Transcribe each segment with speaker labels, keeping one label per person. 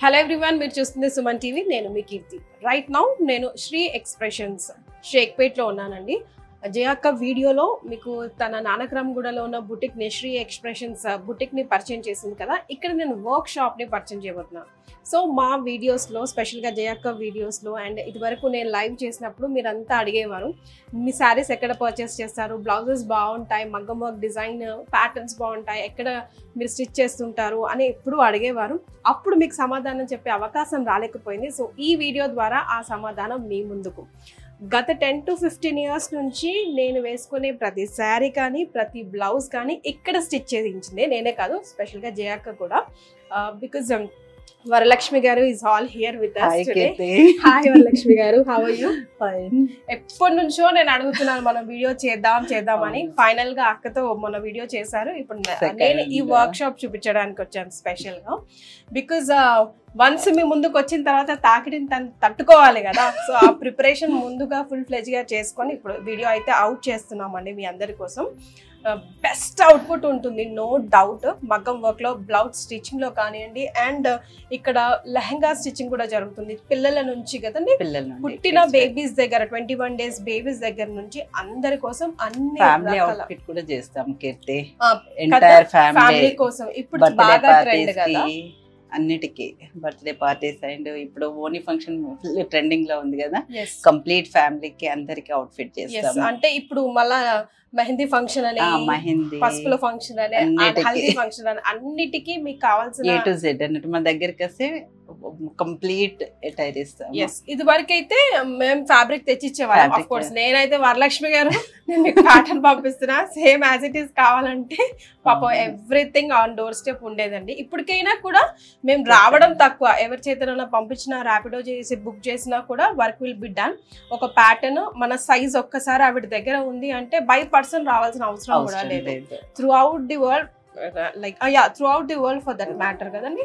Speaker 1: Hello everyone, మీరు చూస్తుంది Suman TV. నేను మీ కీర్తి. రైట్ నౌ నేను శ్రీ ఎక్స్ప్రెషన్స్ షేక్పేట్లో ఉన్నానండి. జయక్క వీడియోలో మీకు తన నానక్రామ్గూడలో ఉన్న బుటిక్ని, శ్రీ ఎక్స్ప్రెషన్స్ బుటిక్ని పరిచయం చేసింది కదా. ఇక్కడ నేను వర్క్ షాప్ని పరిచయం చేయబోతున్నాను. సో మా వీడియోస్లో, స్పెషల్గా జయక్క వీడియోస్లో అండ్ ఇదివరకు నేను లైవ్ చేసినప్పుడు మీరంతా అడిగేవారు, మీ శారీస్ ఎక్కడ పర్చేస్ చేస్తారు, బ్లౌజెస్ బాగుంటాయి, మగ్గం వర్క్ డిజైన్ ప్యాటర్న్స్ బాగుంటాయి, ఎక్కడ మీరు స్టిచ్ చేస్తుంటారు అని ఎప్పుడు అడిగేవారు. అప్పుడు మీకు సమాధానం చెప్పే అవకాశం రాలేకపోయింది. సో ఈ వీడియో ద్వారా ఆ సమాధానం మీ ముందుకు. గత 10 to 15 years నుంచి నేను వేసుకునే ప్రతి శారీ కానీ, ప్రతి బ్లౌజ్ కానీ ఇక్కడ స్టిచ్ చేయించింది నేనే కాదు, స్పెషల్గా జయక్క కూడా. బికాజ్ వరలక్ష్మి గారు is all here with us today. Hi Varalakshmi గారు, హౌ ఆర్ యు? ఫైన్. ఎప్పటి నుంచో నేను అడుగుతున్నాను మనం వీడియో చేద్దామని. ఫైనల్ గా అక్కతో మన వీడియో చేశారు. ఇప్పుడు నేను ఈ వర్క్ షాప్ చూపించడానికి వచ్చాను స్పెషల్ గా. బికాజ్ వన్స్ మీ ముందుకు వచ్చిన తర్వాత తాకిడిని తట్టుకోవాలి కదా. సో ఆ ప్రిపరేషన్ ముందుగా ఫుల్ ఫ్లెజ్ గా చేసుకొని ఇప్పుడు వీడియో అయితే అవుట్ చేస్తున్నామండి మీ అందరి కోసం. బెస్ట్ అవుట్పుట్ ఉంటుంది, నో డౌట్. మగ్గం వర్క్ లో, బ్లౌజ్ స్టిచ్చింగ్ లో కానివ్వండి, అండ్ ఇక్కడ లెహంగా స్టిచ్చింగ్ కూడా జరుగుతుంది పిల్లల నుంచి కదండి. పుట్టిన బేబీస్ దగ్గర 21 days బేబీస్ దగ్గర నుంచి అందరి కోసం అన్ని
Speaker 2: కూడా చేస్తాం కీర్తి.
Speaker 1: ఫ్యామిలీ కోసం ఇప్పుడు బాగా ట్రెండ్ కదా
Speaker 2: అన్నిటికీ. బర్త్డే పార్టీస్ అండ్ ఇప్పుడు ఓనీ ఫంక్షన్ ట్రెండింగ్ లో ఉంది కదా, కంప్లీట్ ఫ్యామిలీకి అందరికి అవుట్ఫిట్ చేస్తాం.
Speaker 1: అంటే ఇప్పుడు మళ్ళా మెహందీ ఫంక్షన్ అని, పసుపుల ఫంక్షన్ అని, హల్దీ ఫంక్షన్ అని అన్నిటికీ మీకు కావాల్సిన
Speaker 2: A to Z అన్నట్టు మన దగ్గరికి వస్తే కంప్లీట్ అటైర్ ఇస్తాం.
Speaker 1: ఇది వరకు అయితే మేము ఫ్యాబ్రిక్ తెచ్చిచ్చేవాళ్ళం. ఆఫ్ కోర్స్ నేనైతే వరలక్ష్మి గారు నేను మీకు ప్యాటర్న్ పంపిస్తున్నా, సేమ్ యాజ్ ఇట్ ఈస్ కావాలంటే పాపం ఎవ్రీథింగ్ ఆన్ డోర్ స్టెప్ ఉండేదండి. ఇప్పటికైనా కూడా మేము రావడం తక్కువ, ఎవరి చేతనైనా పంపించినా, ర్యాపిడో చేసి బుక్ చేసినా కూడా వర్క్ విల్ బి డన్. ఒక ప్యాటర్న్ మన సైజ్ ఒక్కసారి ఆవిడ దగ్గర ఉంది అంటే బై పర్సన్ రావాల్సిన అవసరం కూడా లేదు. Throughout the world, like throughout the world for that matter కదండి.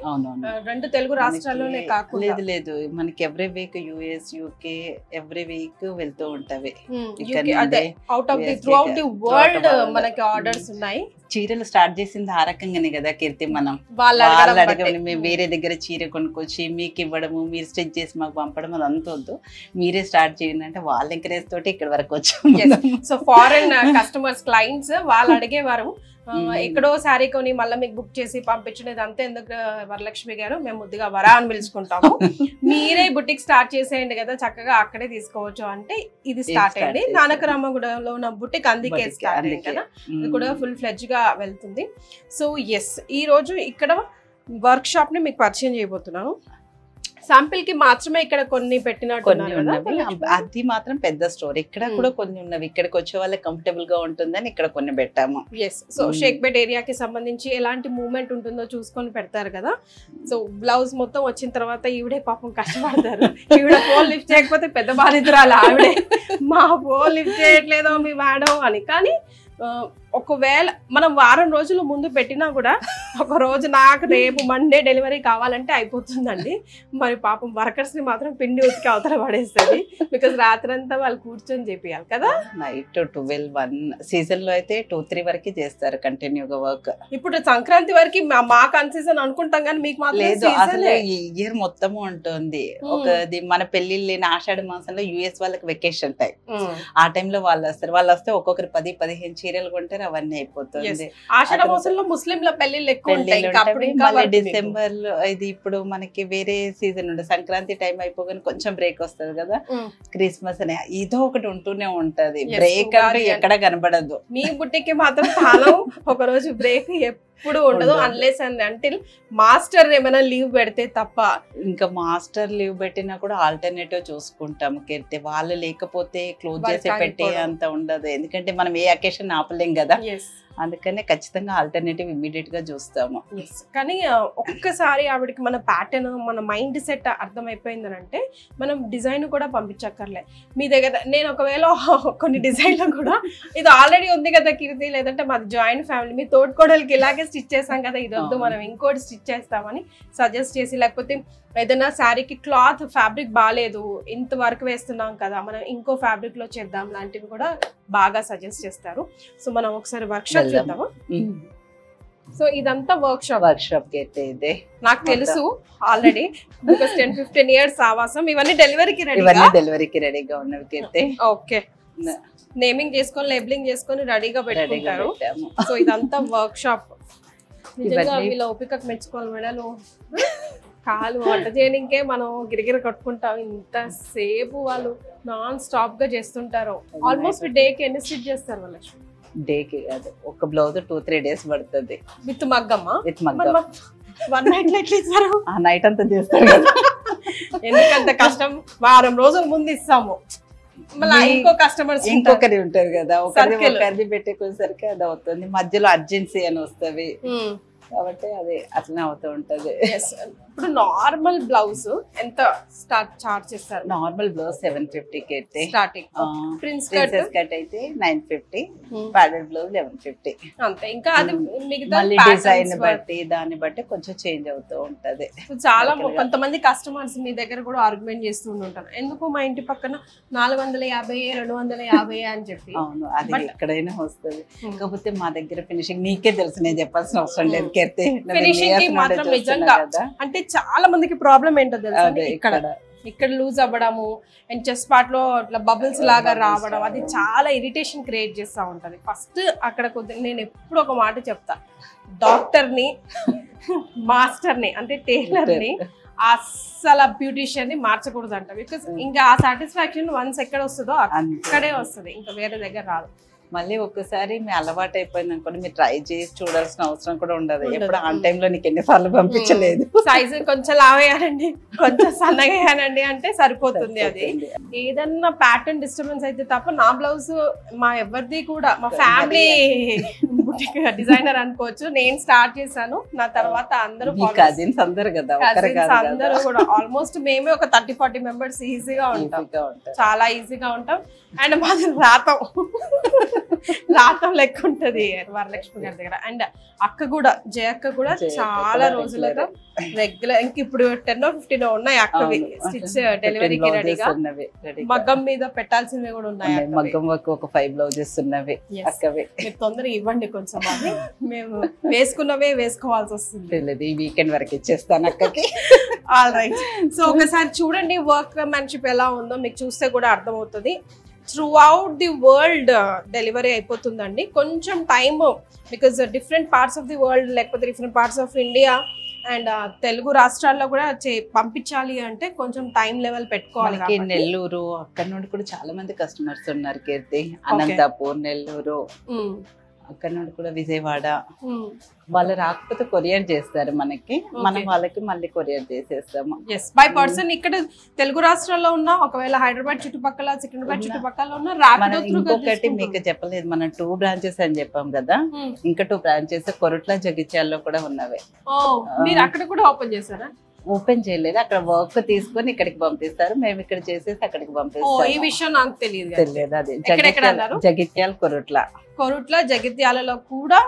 Speaker 1: 2 తెలుగు రాష్ట్రాల్లోనే కాకుండా
Speaker 2: లేదు మనకి every week US UK every week వెళ్తూ ఉంటవి.
Speaker 1: Out of the throughout the world మనకి ఆర్డర్స్ ఉన్నాయి.
Speaker 2: చీరలు స్టార్ట్ చేసింది ఆ రకంగానే కదా కీర్తి. మనం మేము వేరే దగ్గర చీర కొనుక్కొచ్చి మీకు ఇవ్వడము, మీరు స్టిచ్ చేసి మాకు పంపడం అదంతా వద్దు, మీరే స్టార్ట్ చేయండి అంటే వాళ్ళ ఎంకరేజ్ తోటి ఇక్కడ వరకు వచ్చాము.
Speaker 1: సో ఫారెన్ కస్టమర్స్, క్లయింట్స్ వాళ్ళు అడిగేవారు, ఎక్కడో శారీ కొని మళ్ళీ మీకు బుక్ చేసి పంపించలేదు అంతే ఎందుకు వరలక్ష్మి గారు, మేము ముద్దుగా వరా అని పిలుచుకుంటాము, మీరే బుటిక్ స్టార్ట్ చేసేయండి కదా, చక్కగా అక్కడే తీసుకోవచ్చు అంటే ఇది స్టార్ట్ అయింది. నానక్రామ్గూడలో ఉన్న బుటిక్ అందుకే స్టార్ట్ అయింది కదా, ఇది కూడా ఫుల్ ఫ్లెడ్జ్ గా వెళ్తుంది. సో ఎస్, ఈ రోజు ఇక్కడ వర్క్ షాప్ ని మీకు పరిచయం చేయబోతున్నాను. శాంపిల్ కి మాత్రమే ఇక్కడ కొన్ని పెట్టినట్టు,
Speaker 2: అది మాత్రం పెద్ద స్టోర్. ఇక్కడ కూడా కొన్ని ఉన్నవి, ఇక్కడికి వచ్చే వాళ్ళకి కంఫర్టబుల్ గా ఉంటుందని ఇక్కడ కొన్ని పెట్టాము.
Speaker 1: సో షేక్పేట్ ఏరియాకి సంబంధించి ఎలాంటి మూవ్మెంట్ ఉంటుందో చూసుకొని పెడతారు కదా. సో బ్లౌజ్ మొత్తం వచ్చిన తర్వాత ఈవిడే పాపం కష్టపడతారు. ఈవిడ ఫోన్ లిఫ్ట్ చేయకపోతే పెద్ద బాధితురాలు ఆవిడే, మా ఫోన్ లిఫ్ట్ చేయట్లేదో మీ మేడం అని. కానీ ఒకవేళ మనం వారం రోజుల ముందు పెట్టినా కూడా ఒక రోజు నాకు రేపు మండే డెలివరీ కావాలంటే అయిపోతుందండి. మరి పాపం వర్కర్స్ ని మాత్రం పిండి ఉతికి అవతల పడేస్తుంది. బికాస్ రాత్రంతా వాళ్ళు కూర్చొని చేపియాలి కదా.
Speaker 2: నైట్ 12-1 సీజన్ లో అయితే 2-3 వరకు చేస్తారు కంటిన్యూగా వర్క్.
Speaker 1: ఇప్పుడు సంక్రాంతి వరకు మా కన్సీజన్ అనుకుంటాం కానీ మీకు మాత్రం
Speaker 2: లేదు, అసలు ఈ ఇయర్ మొత్తము ఉంటుంది. ఒకది మన పెళ్లిళ్ళు లేని ఆషాఢ మాసంలో US వాళ్ళకి వెకేషన్ టైం, ఆ టైంలో వాళ్ళు వస్తారు. వాళ్ళు వస్తే ఒక్కొక్కరు 10-15 చీరలు కొంటారు, అవన్నీ అయిపోతుంది.
Speaker 1: ఆషాఢ మాసంలో ముస్లింల పెళ్లిళ్ళు ఎక్కువ ఉంటాయి.
Speaker 2: డిసెంబర్ లో ఇది ఇప్పుడు మనకి వేరే సీజన్ ఉండే, సంక్రాంతి టైం అయిపోగానే కొంచెం బ్రేక్ వస్తుంది కదా, క్రిస్మస్ అని ఏదో ఒకటి ఉంటూనే ఉంటది. బ్రేక్ అంటే ఎక్కడ కనబడదు.
Speaker 1: మీ బుట్టికి మాత్రం కాలం ఒక రోజు బ్రేక్ ఎప్పుడు ఉండదు, అన్లెస్ అండ్ అంటిల్ మాస్టర్ ఏమైనా లీవ్ పెడితే తప్ప.
Speaker 2: ఇంకా మాస్టర్ లీవ్ పెట్టినా కూడా ఆల్టర్నేటివ్ చూసుకుంటాము కీర్తి. వాళ్ళు లేకపోతే క్లోజ్ చేసి పెట్టే అంత ఉండదు, ఎందుకంటే మనం ఏ అకేషన్ ఆపలేం కదా. అందుకనే ఖచ్చితంగా ఆల్టర్నేటివ్ ఇమీడియట్ గా చూస్తాము.
Speaker 1: కానీ ఒక్కసారి ఆవిడకి మన ప్యాటర్న్, మన మైండ్ సెట్ అర్థమైపోయిందని అంటే మనం డిజైన్ కూడా పంపించక్కర్లే. మీ దగ్గర నేను ఒకవేళ కొన్ని డిజైన్లు కూడా ఇది ఆల్రెడీ ఉంది కదా కీర్తి, లేదంటే మాది జాయింట్ ఫ్యామిలీ, మీ తోడుకోడలికి ఇలాగే స్టిచ్ చేసాం కదా, ఇది వద్దు మనం ఇంకోటి స్టిచ్ చేస్తామని సజెస్ట్ చేసి, లేకపోతే ఏదైనా శారీకి క్లాత్ ఫ్యాబ్రిక్ బాగాలేదు, ఇంత వర్క్ వేస్తున్నాం కదా, మనం ఇంకో ఫ్యాబ్రిక్ లో చేద్దాం లాంటివి కూడా బాగా సజెస్ట్ చేస్తారు. సో మనం ఒకసారి వర్క్ షాప్ చేద్దామా? సో ఇదంతా వర్క్
Speaker 2: షాప్ కి అయితే ఇదే
Speaker 1: నాకు తెలుసు ఆల్రెడీ బికాస్ 10-15 years ఆవాసం. ఇవన్నీ డెలివరీకి
Speaker 2: రెడీగా ఉన్నవి అయితే.
Speaker 1: ఓకే, నేమింగ్ చేసుకొని లేబులింగ్ చేసుకొని రెడీగా పెట్టుకుంటారు. సో ఇదంతా వర్క్ షాప్. నిజంగా వీళ్ళ ఓపికకు మెచ్చుకోవాలి మేడలు. కాలు వంట చేయడానికే మనం గిరిగిర కట్టుకుంటాం, ఇంతసేపు వాళ్ళు నాన్ స్టాప్ గా చేస్తుంటారు. ఆల్మోస్ట్ డేకి ఎన్ని స్టిచ్ చేస్తారు వాళ్ళు?
Speaker 2: డేకి కాదు, ఒక బ్లౌజ్ 2-3 days పడుతుంది.
Speaker 1: విత్ మగ్గమ్మా?
Speaker 2: విత్ మగ్గం.
Speaker 1: 1 night లో ఎట్లా ఇస్తారు?
Speaker 2: ఆ నైట్ అంతా చేస్తారు కదా.
Speaker 1: ఎందుకంత కష్టం? వారం రోజుల ముందు ఇస్తాము, మళ్ళీ ఇంకో కస్టమర్స్
Speaker 2: ఇంకొకరి ఉంటారు కదా, ఒకరిది పెట్టేసరికి అది అవుతుంది. మధ్యలో అర్జెన్సీ అని వస్తుంది కాబట్టి అది అట్లనే అవుతూ ఉంటది.
Speaker 1: ఇప్పుడు నార్మల్ బ్లౌజ్ ఎంత చార్జ్ చేస్తారు?
Speaker 2: నార్మల్ బ్లౌజ్ 750 కి అయితే
Speaker 1: స్టార్టింగ్. ప్రిన్సెస్
Speaker 2: కట్ అయితే 950, ప్యాడెడ్ బ్లౌజ్ 1150
Speaker 1: అంతే. ఇంకా అది మిగతా
Speaker 2: మళ్ళీ డిజైన్ బట్టి దాన్ని బట్టి కొంచెం చేంజ్ అవుతూ ఉంటది.
Speaker 1: చాలా కొంతమంది కస్టమర్స్ మీ దగ్గర కూడా ఆర్గ్యుమెంట్ చేస్తూ ఉంటారు, ఎందుకు మా ఇంటి పక్కన 450, 250 అని చెప్పి.
Speaker 2: అవును, అది ఎక్కడైనా వస్తుంది. కాకపోతే మా దగ్గర ఫినిషింగ్ నీకే తెలుసు, నేను చెప్పాల్సిన అవసరం లేదు.
Speaker 1: ఫినిషింగ్ కి మాత్రం నిజంగా అంటే చాలా మందికి ప్రాబ్లం ఏంటో తెలుసు, ఇక్కడ లూజ్ అవ్వడము అండ్ చెస్ట్ పార్ట్ లో ఇట్లా బబుల్స్ లాగా రావడం, అది చాలా ఇరిటేషన్ క్రియేట్ చేస్తూ ఉంటది. ఫస్ట్ అక్కడ కొద్దిగా నేను ఎప్పుడు ఒక మాట చెప్తా, డాక్టర్ని మాస్టర్ని అంటే టైలర్ని అస్సలు బ్యూటిషియన్ ని మార్చకూడదు అంట. బికాస్ ఇంకా ఆ సాటిస్ఫాక్షన్ వన్స్ ఎక్కడ వస్తుందో అక్కడే వస్తుంది, ఇంకా వేరే దగ్గర రాదు.
Speaker 2: మళ్ళీ ఒక్కసారి మీ అలవాటు అయిపోయింది అనుకోండి, మీరు ట్రై చేసి చూడాల్సిన అవసరం కూడా ఉండదు. ఎప్పుడు ఆన్ టైంలో నీకు ఎన్నిసార్లు పంపించలేదు.
Speaker 1: సైజ్ కొంచెం లావేయానండి, కొంచెం సన్నగా వేయానండి అంటే సరిపోతుంది. అది ఏదన్నా ప్యాటర్న్ డిస్టర్బెన్స్ అయితే తప్ప నా బ్లౌజ్ మా ఎవరిది కూడా, మా ఫ్యామిలీ బుటిక్ డిజైనర్ అనుకోవచ్చు. నేను స్టార్ట్ చేశాను, నా తర్వాత అందరూ
Speaker 2: కజిన్స్ అందరూ కదా,
Speaker 1: అందరూ కూడా ఆల్మోస్ట్ మేమే ఒక 30-40 మెంబర్స్ ఈజీగా ఉంటాం, చాలా ఈజీగా ఉంటాం. అండ్ మాది రాతం లెక్క ఉంటది వరలక్ష్మి గారి దగ్గర. అండ్ అక్క కూడా, జయక్క కూడా చాలా రోజులుగా రెగ్యులర్, ఇంక ఇప్పుడు 10-15 ఉన్నాయి అక్కవి స్టిచ్ డెలివరీకి రెడీగా. మగ్గం మీద పెట్టాల్సినవి కూడా ఉన్నాయి.
Speaker 2: మగ్గం వర్క్ ఒక 5 బ్లౌజెస్ ఉన్నవి అక్కవి.
Speaker 1: మీరు తొందరగా ఇవ్వండి కొంచెం, అది మేము వేసుకున్నవే వేసుకోవాల్సి వస్తుంది.
Speaker 2: ఈ వీకెండ్ వరకు ఇచ్చేస్తాను అక్కకి.
Speaker 1: All right. సో ఒకసారి చూడండి వర్క్ మ్యాన్షిప్ ఎలా ఉందో, మీకు చూస్తే కూడా అర్థమవుతుంది. Throughout the world delivery అయిపోతుందండి. కొంచెం time, because different parts of the world లేకపోతే different parts of India and Telugu రాష్ట్రాల్లో కూడా పంపించాలి అంటే కొంచెం టైం లెవెల్ పెట్టుకోవాలి.
Speaker 2: నెల్లూరు అక్కడ నుండి కూడా చాలా మంది కస్టమర్స్ ఉన్నారు కీర్తి. అనంతపూర్, నెల్లూరు, అక్కడ నుండి కూడా విజయవాడ. వాళ్ళు రాకపోతే కొరియర్ చేస్తారు మనకి, మనం వాళ్ళకి మళ్ళీ కొరియర్ చేసేస్తాము.
Speaker 1: By person. ఇక్కడ తెలుగు రాష్ట్రాల్లో ఉన్న, ఒకవేళ హైదరాబాద్ చుట్టుపక్కల, సికింద్రాబాద్ చుట్టుపక్కల ఉన్న.
Speaker 2: ఇంకొకటి మీకు చెప్పలేదు, మనం 2 branches అని చెప్పాం కదా, ఇంకా 2 branches కొరుట్ల, జగిత్యాల్లో కూడా ఉన్నవి.
Speaker 1: మీరు అక్కడ కూడా ఓపెన్ చేశారా?
Speaker 2: ఓపెన్ చేయలేదు, అక్కడ వర్క్ తీసుకొని ఇక్కడికి పంపిస్తారు, మేము ఇక్కడ చేసేసి అక్కడికి పంపిస్తాం.
Speaker 1: ఈ విషయం నాకు తెలియదు.
Speaker 2: అది జగిత్యాల,
Speaker 1: కొరుట్ల, జగిత్యాలలో కూడా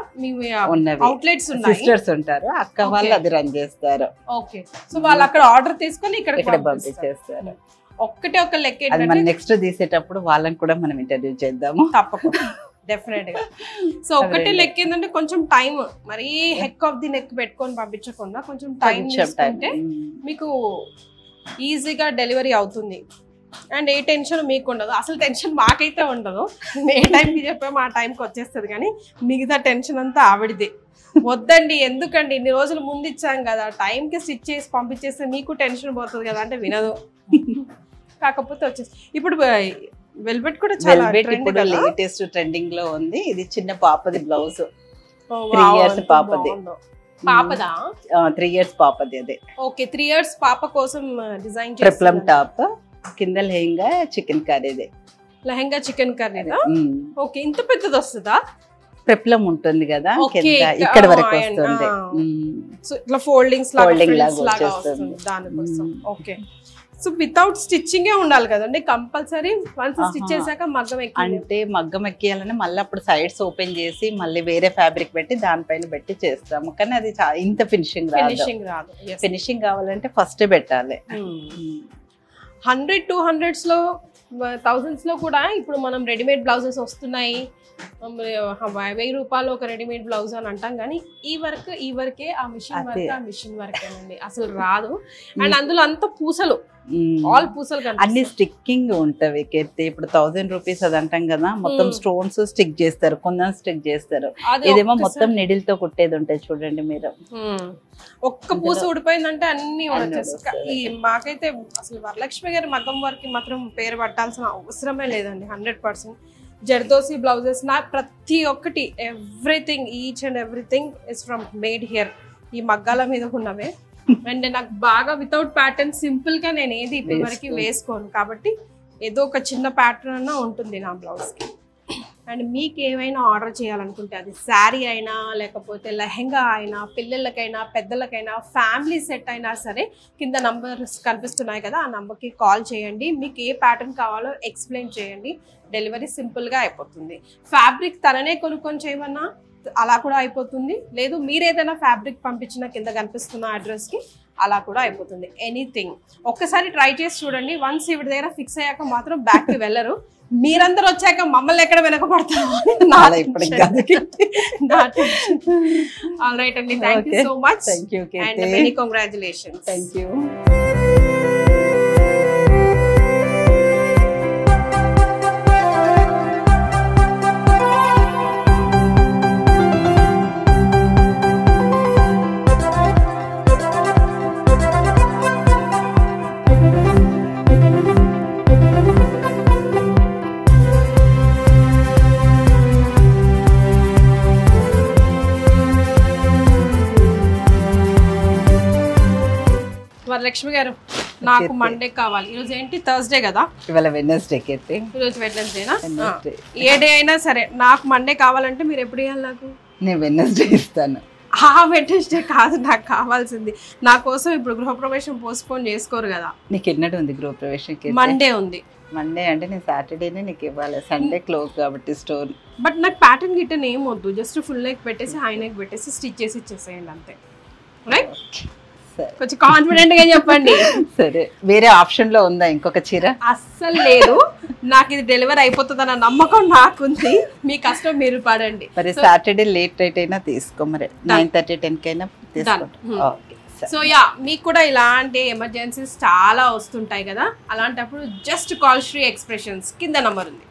Speaker 1: అవుట్లెట్స్ ఉన్నాయి,
Speaker 2: సిస్టర్స్ ఉంటారు, అక్క వాళ్ళు అది రన్ చేస్తారు.
Speaker 1: ఓకే. సో వాళ్ళు అక్కడ ఆర్డర్ తీసుకొని ఇక్కడ
Speaker 2: పంపించేస్తారు.
Speaker 1: ఒక్కటే ఒక లెక్క,
Speaker 2: మనం నెక్స్ట్ తీసేటప్పుడు వాళ్ళని కూడా మనం ఇంటర్వ్యూ చేద్దాము
Speaker 1: తప్పకుండా, డెఫినెట్ గా. సో ఒకటే లెక్క ఏంటంటే కొంచెం టైం, మరీ హెక్ ఆఫ్ ది నెక్ పెట్టుకొని పంపించకుండా కొంచెం టైం తీసుకుంటే మీకు ఈజీగా డెలివరీ అవుతుంది. అండ్ ఏ టెన్షన్ మీకు ఉండదు, అసలు టెన్షన్ మాకైతే ఉండదు. ఏ టైంకి చెప్పామో ఆ టైంకి వచ్చేస్తుంది, కానీ మిగతా టెన్షన్ అంతా ఆవిడదే. వద్దండి, ఎందుకండి, ఇన్ని రోజులు ముందు ఇచ్చాం కదా, టైంకి స్టిచ్ చేసి పంపించేస్తే మీకు టెన్షన్ పోతుంది కదా అంటే వినదు. కాకపోతే వచ్చేసి ఇప్పుడు వెల్వెట్ కూడా చాలా
Speaker 2: లేటెస్ట్ ట్రెండింగ్ లో ఉంది. ఇది చిన్న పాపది బ్లౌజ్, 3 years పాపది.
Speaker 1: పాపదా?
Speaker 2: 3 years పాపది అదే.
Speaker 1: ఓకే, 3 years పాప కోసం డిజైన్ చేసి
Speaker 2: పెప్లం టాప్, కింద లెహంగా చికెన్ కర్రీదే.
Speaker 1: లెహంగా చికెన్ కర్రీదా? ఓకే, ఇంత పెద్దది వస్తుందా?
Speaker 2: పెప్లం ఉంటుంది కదా కింద, ఇక్కడ వరకు వస్తుంది.
Speaker 1: సో ఇట్లా ఫోల్డింగ్స్ లాగా వస్తుంది దానికోసం. ఓకే. సో వితౌట్ స్టిచ్చింగ్ ఉండాలి కదండి కంపల్సరీ. వన్స్ స్టిచ్ చేశాక మగ్గం
Speaker 2: అంటే మగ్గం ఎక్కియాలని మళ్ళీ అప్పుడు సైడ్స్ ఓపెన్ చేసి మళ్ళీ వేరే ఫ్యాబ్రిక్ పెట్టి దానిపైన పెట్టి చేస్తాము, కానీ అది ఇంత ఫినిషింగ్ రాదు. ఫినిషింగ్ కావాలంటే ఫస్ట్ పెట్టాలి.
Speaker 1: 100-200s లో థౌజండ్స్ లో కూడా ఇప్పుడు మనం రెడీమేడ్ బ్లౌజెస్ వస్తున్నాయి. 1000 రూపాయలు ఒక రెడీమేడ్ బ్లౌజ్ అని అంటాం, కానీ ఈ వర్కే ఆ మిషన్ వర్కేనండి, అసలు రాదు. అండ్ అందులో అంత పూసలు, ఆల్ పూసలు
Speaker 2: అన్ని స్టిక్కింగ్ ఉంటవి కీర్తి. ఇప్పుడు 1000 రూపీస్ అది అంటాం కదా, మొత్తం స్టోన్స్ స్టిక్ చేస్తారు, కొందరు స్టిక్ చేస్తారు. ఇదేమో మొత్తం నిడిల్ తో కుట్టేది ఉంటాయి చూడండి మీరు.
Speaker 1: ఒక్క పూస ఊడిపోయిందంటే అన్ని వచ్చేస్తాయి. మాకైతే అసలు వరలక్ష్మి గారి మగ్గం వర్క్ మాత్రం పేరు పట్టాల్సిన అవసరమే లేదండి. 100% జర్దోసి బ్లౌజెస్ నా ప్రతి ఒక్కటి, everything, each and everything is from made here. ఈ మగ్గాల మీద ఉన్నవే. అండ్ నాకు బాగా వితౌట్ ప్యాటర్న్ సింపుల్ గా నేను ఏది ఇప్పటి వరకు వేసుకోను, కాబట్టి ఏదో ఒక చిన్న ప్యాటర్న్ అన్నా ఉంటుంది నా బ్లౌజ్ కి. అండ్ మీకు ఏమైనా ఆర్డర్ చేయాలనుకుంటే, అది శారీ అయినా, లేకపోతే లెహెంగా అయినా, పిల్లలకైనా, పెద్దలకైనా, ఫ్యామిలీ సెట్ అయినా సరే, కింద నంబర్స్ కనిపిస్తున్నాయి కదా, ఆ నంబర్కి కాల్ చేయండి. మీకు ఏ ప్యాటర్న్ కావాలో ఎక్స్ప్లెయిన్ చేయండి, డెలివరీ సింపుల్గా అయిపోతుంది. ఫ్యాబ్రిక్ తననే కొనుక్కొని చేయమన్నా అలా కూడా అయిపోతుంది, లేదు మీరు ఏదైనా ఫ్యాబ్రిక్ పంపించిన కింద కనిపిస్తున్న అడ్రస్కి అలా కూడా అయిపోతుంది. ఎనీథింగ్ ఒక్కసారి ట్రై చేసి చూడండి. వన్స్ ఇవి దగ్గర ఫిక్స్ అయ్యాక మాత్రం బ్యాక్కి వెళ్ళరు. మీరందరూ వచ్చాక మమ్మల్ని ఎక్కడ వెనకబడతారు అని ఆల్ రైట్ అండి. Thank you so much and many congratulations.
Speaker 2: Thank you.
Speaker 1: Varalakshmi గారు, నాకు మండే కావాలి. ఈరోజు ఏంటి, థర్స్డే కదా,
Speaker 2: ఇవాళ వెడ్నెస్డే కీర్తి.
Speaker 1: ఈరోజు వెడ్నెస్డేనా? ఏ డే అయినా సరే నాకు మండే కావాలంటే మీరు ఎప్పుడు ఇవ్వాలి? నాకు
Speaker 2: నేను వెడ్నెస్డే ఇస్తాను.
Speaker 1: వెడ్నెస్డే కాదు నాకు కావాల్సింది. నా కోసం ఇప్పుడు గృహప్రవేశం పోస్ట్పోన్ చేసుకోరు కదా.
Speaker 2: నీకు ఎన్నడూ ఉంది గృహప్రవేశం?
Speaker 1: మండే ఉంది.
Speaker 2: మండే అంటే నేను సాటర్డేనే నీకు ఇవ్వాలి, సండే క్లోజ్ కాబట్టి స్టోర్.
Speaker 1: బట్ నాకు ప్యాటర్న్ గిట్టన్ ఏం వద్దు, జస్ట్ ఫుల్ నెక్ పెట్టేసి హై నెక్ పెట్టేసి స్టిచ్ చేసి ఇచ్చేసేయండి అంతే. రైట్, కొంచెం కాన్ఫిడెంట్ గా చెప్పండి.
Speaker 2: సరే, వేరే ఆప్షన్ లో ఉందా ఇంకొక చీర?
Speaker 1: అస్సలు లేదు, నాకు ఇది డెలివరీ అయిపోతుంది అన్న నమ్మకం నాకుంది. మీ కష్టం మీరు పడండి.
Speaker 2: మరి సాటర్డే లేట్ నైట్ అయినా తీసుకో, మరి 9:30 10 కైనా తీసుకో.
Speaker 1: సో యా, మీకు కూడా ఇలాంటి ఎమర్జెన్సీస్ చాలా వస్తుంటాయి కదా, అలాంటప్పుడు జస్ట్ కాల్ శ్రీ ఎక్స్ప్రెషన్స్, కింద నంబర్ ఉంది.